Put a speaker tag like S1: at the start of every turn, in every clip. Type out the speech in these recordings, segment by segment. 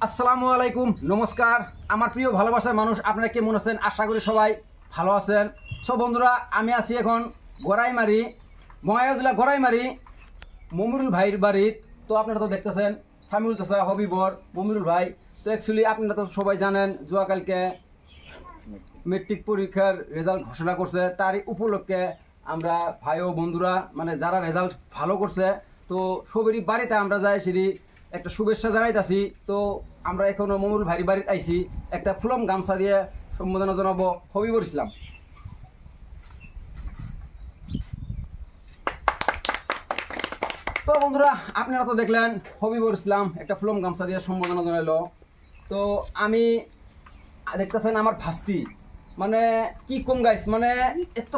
S1: আসসালামু আলাইকুম, নমস্কার আমার প্রিয় ভালোবাসার মানুষ, আপনারা কেমন আছেন? আশা করি সবাই ভালো আছেন। সব বন্ধুরা, আমি আছি এখন গড়াইমারি, বঙ্গাইগাঁও জেলা গড়াইমারি মমিরুল ভাইয়ের বাড়িত। তো আপনারা তো দেখতেছেন সামিউল চাচা, হবিবর, মমিরুল ভাই। তো অ্যাকচুয়ালি আপনারা তো সবাই জানেন কালকে মেট্রিক পরীক্ষার রেজাল্ট ঘোষণা করছে। তারই উপলক্ষে আমরা ভাই ও বন্ধুরা মানে যারা রেজাল্ট ভালো করছে তো সবেরই বাড়িতে আমরা যাই সেটি একটা শুভেচ্ছা জানাইতেছি। তো আমরা এখনো মমিরুল ভাইয়ের বাড়িতে আইছি, একটা ফুলম গামছা দিয়ে সম্বোধনা জানাবো হবিবর ইসলাম। তো বন্ধুরা, আপনারা তো দেখলেন হবিবর ইসলাম একটা ফুলম গামছা দিয়ে সম্বোধনা জানাইলো। তো আমি দেখতেছেন আমার ভাস্তি, মানে কি কম গাইস, মানে এত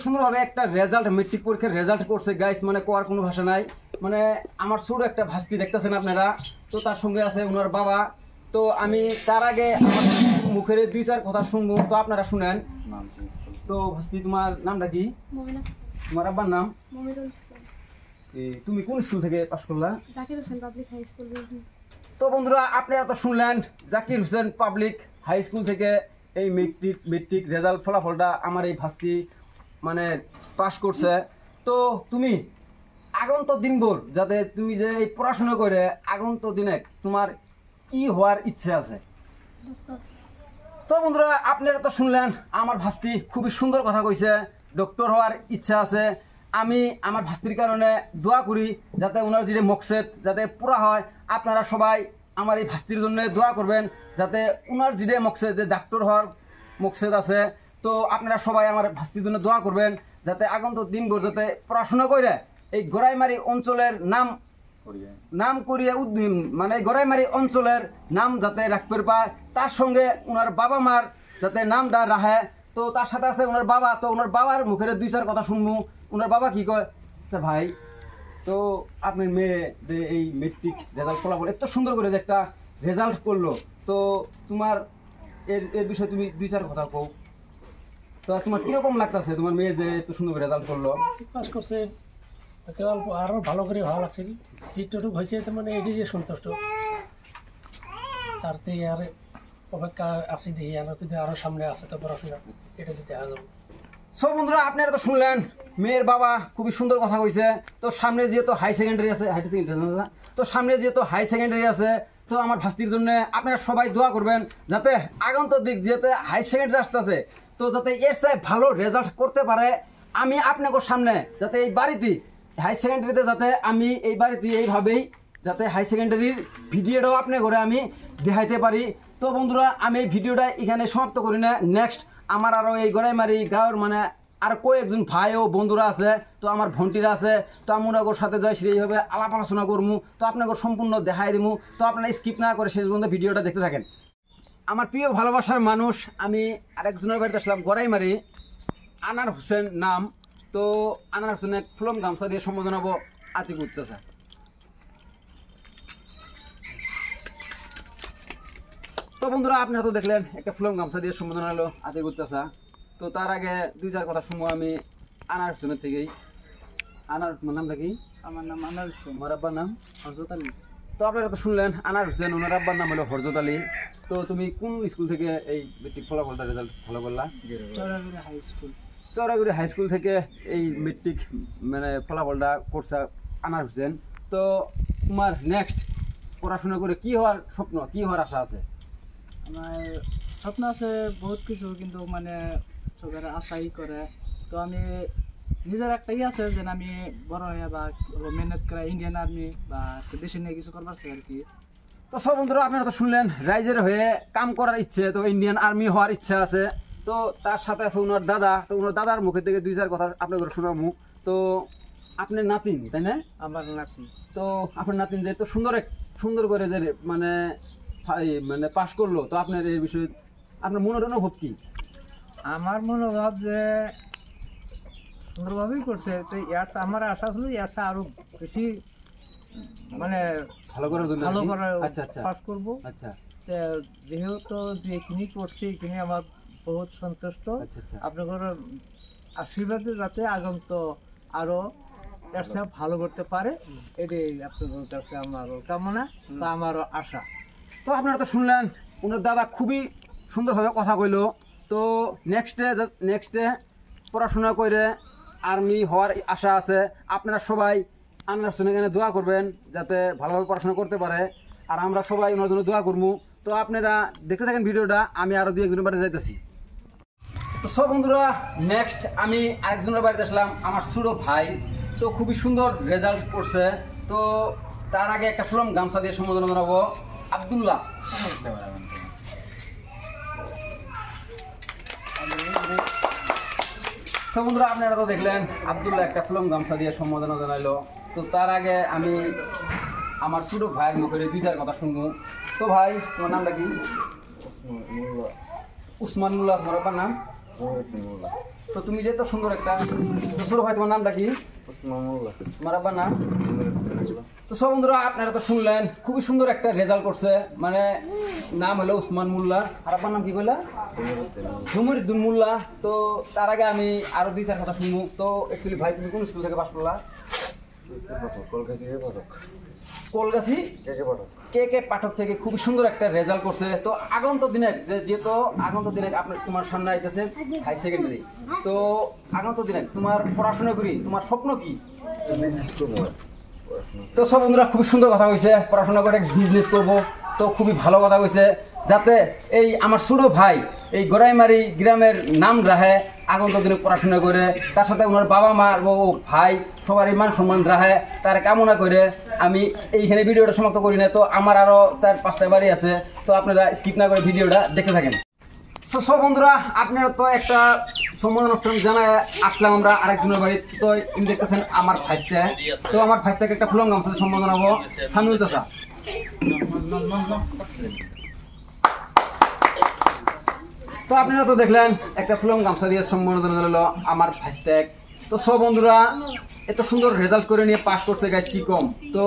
S1: সুন্দরভাবে একটা রেজাল্ট, মেট্রিক পরীক্ষার রেজাল্ট করছে গাইস, মানে কোয়ার কোনো ভাষা নাই। মানে আমার ছোট একটা ভাস্তি দেখতেছেন আপনারা। তো তার সঙ্গে আছে ওনার বাবা। তো আমি তার আগে আমার মুখের দুই চার কথা শুনবো, তো আপনারা শুনেন। তো ভাস্তি, তোমার নামটা কি? তোমার আব্বার নাম? তুমি কোন স্কুল থেকে পাশ করলা?
S2: Zakir Hossain public high school.
S1: তো বন্ধুরা, আপনারা তো শুনলেন Zakir Hossain public high school থেকে এই মেট্রিক রেজাল্ট ফলাফলটা আমার এই ভাস্তি মানে পাস করছে। তো তুমি আগন্ত দিনভর যাতে তুমি যে এই পড়াশোনা করে আগন্ত দিনে তোমার কি হওয়ার ইচ্ছে আছে? তো বন্ধুরা, আপনারা তো শুনলেন আমার ভাস্তি খুবই সুন্দর কথা কইছে, ডক্টর হওয়ার ইচ্ছা আছে। আমি আমার ভাস্তির কারণে দোয়া করি যাতে ওনার যে মকসেদ যাতে পুরা হয়। আপনারা সবাই আমার এই ভাস্তির জন্য দোয়া করবেন যাতে ওনার যে মকসেদ, যে ডাক্তার হওয়ার মকসেদ আছে, তো আপনারা সবাই আমার ভাস্তির জন্য দোয়া করবেন যাতে আগন্ত দিনভর যাতে পড়াশোনা করে এই গড়াইমারি অঞ্চলের নাম করিয়ে মানে গড়াইমারি অঞ্চলের নাম যাতে রাখতে পায়। তার সঙ্গে ওনার বাবা মার যাতে নামটা রাখে। তো তার সাথে আছে ওনার বাবা। তো ওনার বাবার মুখের দুই চার কথা শুনবো। ওনার বাবা কি কয়? আচ্ছা ভাই, তো আপনার মেয়ে যে এই মেট্রিক রেজাল্ট ফলাফল এত সুন্দর করে যে একটা রেজাল্ট করলো, তো তোমার এর বিষয়ে তুমি দুই চার কথা কও। তো তোমার কিরকম লাগতেছে তোমার মেয়ে যে এত সুন্দর করে রেজাল্ট করলো?
S3: পাস করছে, অল্প আরো ভালো করে ভালো লাগছে। যেটুকু হয়েছে মানে এটি যে সন্তুষ্ট, তার থেকে আর অপেক্ষা আছে দেখি আরো সামনে আছে তো পড়াশোনা, এটা যদি দেখা যাবে।
S1: সব বন্ধুরা, আপনারা তো শুনলেন মেয়ের বাবা খুবই সুন্দর কথা কইছে। তো সামনে যেহেতু হাই সেকেন্ডারি আছে, তো সামনে যেহেতু হাই সেকেন্ডারি আছে, তো আমার ভাস্তির জন্য আপনারা সবাই দোয়া করবেন যাতে আগন্তক দিক যেতে হাই সেকেন্ডারি আসতেছে, তো যাতে এর চাই ভালো রেজাল্ট করতে পারে। আমি আপনাদের সামনে যাতে এই বাড়িতে হাই সেকেন্ডারিতে যাতে আমি এই বাড়িতে এইভাবেই যাতে হাই সেকেন্ডারির ভিডিওটাও আপনার ঘরে আমি দেখাইতে পারি। তো বন্ধুরা, আমি এই ভিডিওটা এখানে সমাপ্ত করি না। নেক্সট আমার আরও এই গড়াইমারি গাঁয়ের মানে আর কয়েকজন ভাই ও বন্ধুরা আছে, তো আমার ভন্টিরা আছে, তো আমরা ওর সাথে যাই সেইভাবে আলাপ আলোচনা করবো। তো আপনাকে সম্পূর্ণ দেখাই দিব। তো আপনারা স্কিপ না করে শেষ পর্যন্ত ভিডিওটা দেখতে থাকেন। আমার প্রিয় ভালোবাসার মানুষ, আমি আরেকজনের বাড়িতে আসলাম গড়াইমারি, আনার হোসেন নাম। তো আনার হোসেনের ফুলম গামছা দিয়ে সম্বোধন হবো আতিক উচ্চাসা। তো বন্ধুরা, আপনারা তো দেখলেন একটা ফুলম গামছা দিয়ে সম্বোধন হলো আতিক উচ্চাসা। তো তার আগে দুই চার কথা শুনবো আমি আনার হোসেনের থেকেই। আনার নামটা কি?
S3: আমার নাম আনার হোসেন,
S1: আমার আব্বার নাম
S3: হযরত আলী।
S1: তো আপনারা তো শুনলেন আনার হোসেন, ওনার আব্বার নাম হলো হযরত আলী। তো তুমি কোন স্কুল থেকে এই মেট্রিক ফলাফলটা রেজাল্ট ভালো করলা?
S3: চৌরাগুড়ি হাই স্কুল।
S1: চৌরাগুড়ি হাই স্কুল থেকে এই মেট্রিক মানে ফলাফলটা করছে আনার হোসেন। তো তোমার নেক্সট পড়াশোনা করে কি হওয়ার স্বপ্ন, কি হওয়ার আশা আছে?
S4: আমার স্বপ্ন আছে বহুত কিছু, কিন্তু মানে সবের আশাই করে। তো আমি নিজের একটা আছে যে আমি বড় হয়ে বা মেহনত করে ইন্ডিয়ান আর্মি বা দেশে নিয়ে কিছু করবার চাই আর কি।
S1: তো সব বন্ধুরা, আপনারা তো শুনলেন রাইজের হয়ে কাম করার ইচ্ছে, তো ইন্ডিয়ান আর্মি হওয়ার ইচ্ছা আছে। তো তার সাথে আছে ওনার দাদা। তো ওনার দাদার মুখে থেকে দুই চার কথা আপনাদের শোনাবো। তো আপনার নাতিন, তাই না?
S4: আমার নাতি।
S1: তো আপনার নাতিন যে তো সুন্দর করে যে মানে মানে পাশ করলো, তো আপনার এই বিষয়ে আপনার মনের অনুভব কি?
S4: আমার মনোভাব যে সুন্দরভাবেই করছে। তো আমার আশা ছিল আরো বেশি মানে
S1: ভালো করার জন্য
S4: ভালো করার
S1: আচ্ছা আচ্ছা
S4: পাস করবো।
S1: আচ্ছা
S4: যেহেতু যেখানে করছি এখানে আমার বহুত সন্তুষ্ট।
S1: আচ্ছা আচ্ছা
S4: আপনাদের আশীর্বাদে যাতে আগন্ত আরো এর চেয়ে ভালো করতে পারে, এটাই আপনাদের কাছে আমারও কামনা বা আমারও আশা।
S1: তো আপনারা তো শুনলেন ওনার দাদা খুবই সুন্দরভাবে কথা কইলো। তো নেক্সটে পড়াশোনা করে আর্মি হওয়ার আশা আছে। আপনারা সবাই আনার শুনে এখানে দোয়া করবেন যাতে ভালোভাবে পড়াশোনা করতে পারে, আর আমরা সবাই ওনার জন্য দোয়া করবো। তো আপনারা দেখতে থাকেন ভিডিওটা, আমি আরও 2-1 বাড়িতে যাইতেছি। তো সব বন্ধুরা, নেক্সট আমি আরেকজনের বাড়িতে আসলাম, আমার ছোট ভাই। তো খুবই সুন্দর রেজাল্ট করছে। তো তার আগে একটা ফুলম গামছা দিয়ে সম্বোধনা জানাবো আব্দুল্লাহ। তো বন্ধুরা, আপনারা তো দেখলেন আব্দুল্লাহ একটা ফুলম গামছা দিয়ে সম্বোধনা জানাইলো। তো তার আগে আমি আমার ছোট ভাইয়ের মুখের 2-4 কথা শুনবো। তো ভাই, তোমার নামটা কি? উসমান মুল্লাহ। তোমার আব্বার নাম? তো তুমি যে তো সুন্দর একটা, তো ছোট ভাই তোমার নামটা কি? তোমার আব্বার নাম? তো সব বন্ধুরা, আপনারা তো শুনলেন খুবই সুন্দর একটা রেজাল্ট করছে, মানে নাম হলো উসমান মোল্লা, আর আব্বার নাম কি বললা? জমিরুদ্দিন মোল্লা। তো তার আগে আমি আরো 2-4 কথা শুনবো। তো অ্যাকচুয়ালি ভাই, তুমি কোন স্কুল থেকে পাস করলা? কলগাছি কে পাঠক থেকে খুবই সুন্দর একটা রেজাল্ট করছে। তো আগন্ত দিনে যেহেতু আগন্ত দিনে আপনার তোমার সামনে আইতেছে হাই সেকেন্ডারি, তো আগন্ত দিনে তোমার পড়াশোনা করি তোমার স্বপ্ন কি? তো সব বন্ধুরা, খুবই সুন্দর কথা কইছে, পড়াশোনা করে বিজনেস করব। তো খুবই ভালো কথা কইছে, যাতে এই আমার ছোট ভাই এই গড়াইমারি গ্রামের নাম রাখে, আগন্ত দিনে পড়াশোনা করে, তার সাথে ওনার বাবা মা ও ভাই সবারই মান সম্মান রাখে, তার কামনা করে আমি এইখানে ভিডিওটা সমাপ্ত করি না। তো আমার আরো 4-5টা বাড়ি আছে, তো আপনারা স্কিপ না করে ভিডিওটা দেখতে থাকেন। তো সব বন্ধুরা, আপনারা তো একটা সম্বোধন অনুষ্ঠান জানায় আসলাম আমরা আরেকজনের বাড়ি। তো দেখতেছেন আমার ভাইস্তা। তো আমার ভাইস্তাকে একটা ফুলম গামছা সম্বোধন হবো সামিউল চাচা। তো আপনারা তো দেখলেন একটা ফুলম গামছা দিয়ে সম্বোধন জানালো আমার ভাইস্তাক। তো সব বন্ধুরা, এত সুন্দর রেজাল্ট করে নিয়ে পাস করছে গাইস, কি কম। তো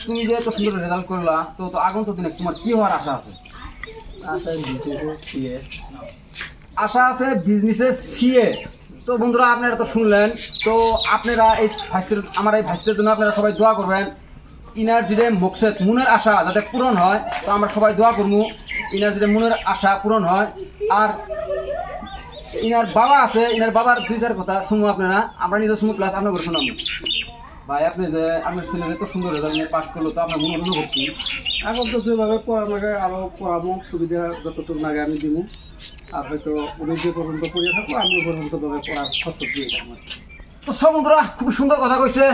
S1: তুমি যে এত সুন্দর রেজাল্ট করলা, তো আগন্ত দিনে তোমার কি হওয়ার আশা আছে? আশা আছে বিজনেসের সিএ। তো বন্ধুরা, আপনারা তো শুনলেন। তো আপনারা এই আমার এই ভাইস্তের জন্য আপনারা সবাই দোয়া করবেন। ইনার যে মকসদ মনের আশা যাতে পূরণ হয়, তো আমরা সবাই দোয়া করবো ইনার যে মনের আশা পূরণ হয়। আর ইনার বাবা আছে, ইনার বাবার 2-4 কথা শুনবো আপনারা, আমরা নিজে শুনবো প্লাস আপনার করে শোনাবো। ভাই, আপনি যে আপনার ছেলে এত সুন্দর রেজাল্ট নিয়ে পাস করলো, তো আপনার মনে অনুভূতি?
S2: এখন তো যেভাবে পড়ানোকে আরো পড়াবো, সুবিধা যতটুকু লাগে আমি দিব। আর হয়তো উনি যে পর্যন্ত পড়িয়ে থাকবো আমিও পর্যন্ত ভাবে পড়ার খরচ দিয়ে যাবো।
S1: তো সব বন্ধুরা, খুব সুন্দর কথা কইছে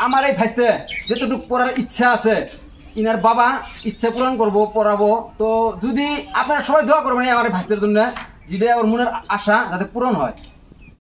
S1: আমার এই ভাইস্তে, যেতটুকু পড়ার ইচ্ছা আছে ইনার বাবা ইচ্ছা পূরণ করবো, পড়াবো। তো যদি আপনারা সবাই দোয়া করবেন আমার এই ভাইস্তের জন্য, যেটা ওর মনের আশা যাতে পূরণ হয়।